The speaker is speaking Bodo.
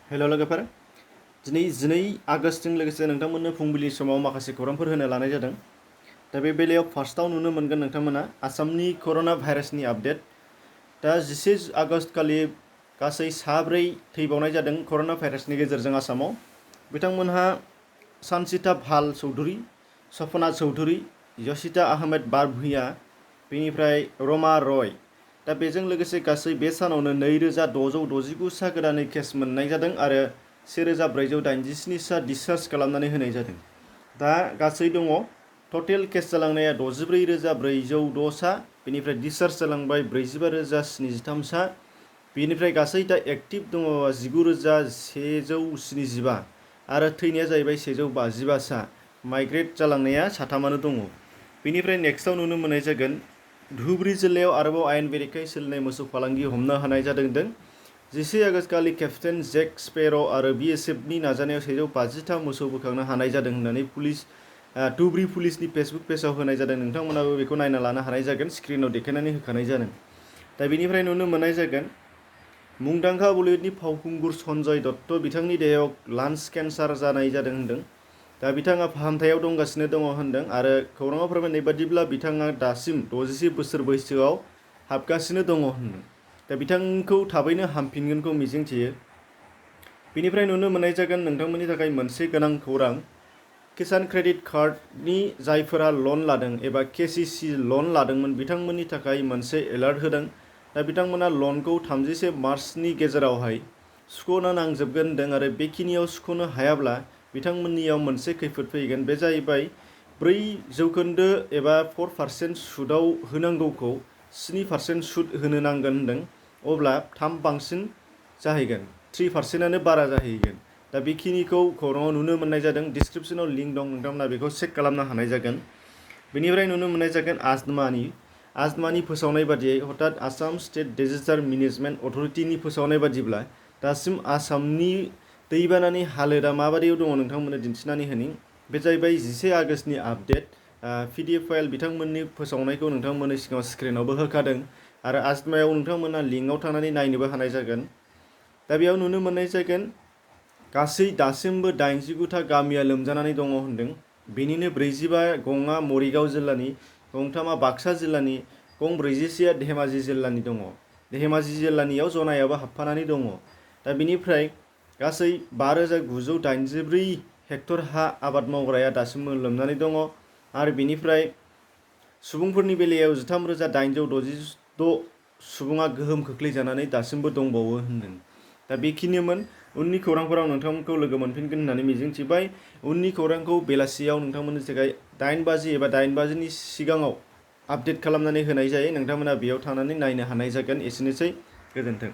हेल' लोगोफोर दिनै 12 आगस्टजों लोगोसे नोंथांमोननो फुंबिलि समाव माखासे खौरांफोर होनो लानाय जादों। दा बे बेलायाव फार्स्टआव नुनो मोनगोन नोंथांमोना आसामनि कर'ना भाइरासनि आपडेट। दा 21 आगस्ट खालि गासै 4 थैबावनाय जादों कर'ना भाइरासनि गेजेरजों आसामाव। बिथांमोनहा सानसिता भाल चौधुरी, सपना चौधुरी, यशिता आहमेद बारभुइया, बेनिफ्राय रमा रय। दा बेजों लोगोसे गासै बे सानावनो 2669 सा गोदानै केस मोननाय जादों आरो 1487 सा डिसचार्ज खालामनानै होनाय जादों। दा गासै दङ टटेल केस जालांनाया 64,406 सा, बेनिफ्राय डिसचार्ज जालांबाय 45,073 सा, बेनिफ्राय गासै दा एक्टिभ दङ 19,175 आरो थैनाया जाहैबाय 155 सा। माइग्रेट जालांनाया साथामानो दङ। बेनिफ्राय नेक्स्टआव नुनो मोननाय जागोन धुबुरी जिल्लायाव आरोबाव आयेन बेरेखायै सोलिनाय मोसौ फालांगि हमनो हानाय जादों। 21 आगस्ट खालि केप्टेन जेक स्पेर' आरो BSFनि नाजानायाव 150 मोसौ बोखांनो हानाय जादों होननानै धुबुरी पुलिसनि फेसबुक पेजाव होनाय जादों। नोंथांमोनाबो बेखौ नायना लानो हानाय जागोन, स्क्रिनाव देखायनानै होखानाय जादों। दा बेनिफ्राय नुनो मोननाय जागोन मुंदांखा बलिउडनि फावखुंगुर सन्जय दत्त, बिथांनि देहायाव लांस केन्सार जानाय जादों होनदों। दा बिथाङा फाहामथायाव दंगासिनो दङ होनदों आरो खौराङाव फोरमायनाय बादिब्ला बिथाङा दासिम 61 बोसोर बैसोआव हाबगासिनो दङ होनदों। दा बिथांखौ थाबैनो हामफिनगोनखौ मिजिंथियो। बेनिफ्राय नुनो मोननाय जागोन नोंथांमोननि थाखाय मोनसे गोनां खौरां, किसान क्रेडिट कार्डनि जायफोरा लन लादों एबा KCC लन लादोंमोन बिथांमोननि थाखाय मोनसे एलार्ट होदों। दा बिथांमोना लनखौ 31 मार्चनि गेजेरावहाय सुख'नो नांजोबगोन होनदों आरो बेखिनियाव सुख'नो हायाब्ला बिथांमोननियाव मोनसे खैफोद फैगोन। बे जाहैबाय 4% एबा 4% सुदआव होनांगौखौ 7% सुद होनो नांगोन होनदों, अब्ला 3 बांसिन जाहैगोन, 3%आनो बारा जाहैगोन। दा बेखिनिखौ खौराङाव नुनो मोननाय जादों। डिसक्रिपसनाव लिंक दं, नोंथांमोना बेखौ चेक खालामनो हानाय जागोन। बेनिफ्राय नुनो मोननाय जागोन आजमानि फोसावनाय बादियै हथात आसाम स्टेट डिजास्टार मेनेजमेन्ट अथरिटिनि फोसावनाय बादिब्ला दासिम आसामनि दैबानानि हालोदा माबादियाव दङ नोंथांमोननो दिन्थिनानै होनि। बे जाहैबाय 21 आगस्टनि आपडेट। PDF फाइल बिथांमोननि फोसावनायखौ नोंथांमोननि सिगाङाव स्क्रिनावबो होखादों आरो आजमायाव नोंथांमोना लिंकआव थांनानै नायनोबो हानाय जागोन। दा बेयाव नुनो मोननाय जागोन गासै दासिमबो 89 गामिया लोमजानानै दङ होनदों। बेनिनो 45 गङा मरिगाव जिल्लानि, गंथामा बाक्सा जिल्लानि, गं 46आ धेमाजि जिल्लानि दङ। धेमाजि जिल्लानियाव जनायाबो हाबफानानै दङ। दा बेनिफ्राय गासै 5,984 हेक्टर हा आबाद मावग्राया दासिमबो लोमनानै दङ आरो बेनिफ्राय सुबुंफोरनि बेलायाव 13,866 सुबुङा गोहोम खोख्लैजानानै दासिमबो दंबावो होनदों। दा बेखिनिमोन। उननि खौरांफोराव नोंथांमोनखौ लोगो मोनफिनगोन होननानै मिजिंथिबाय। उननि खौरांखौ बेलासियाव नोंथांमोननि थाखाय 8 बाजि एबा 8 बाजिनि सिगाङाव आपडेट खालामनानै होनाय जायो। नोंथांमोना बेयाव थांनानै नायनो हानाय जागोन। एसेनोसै, गोजोन्थों।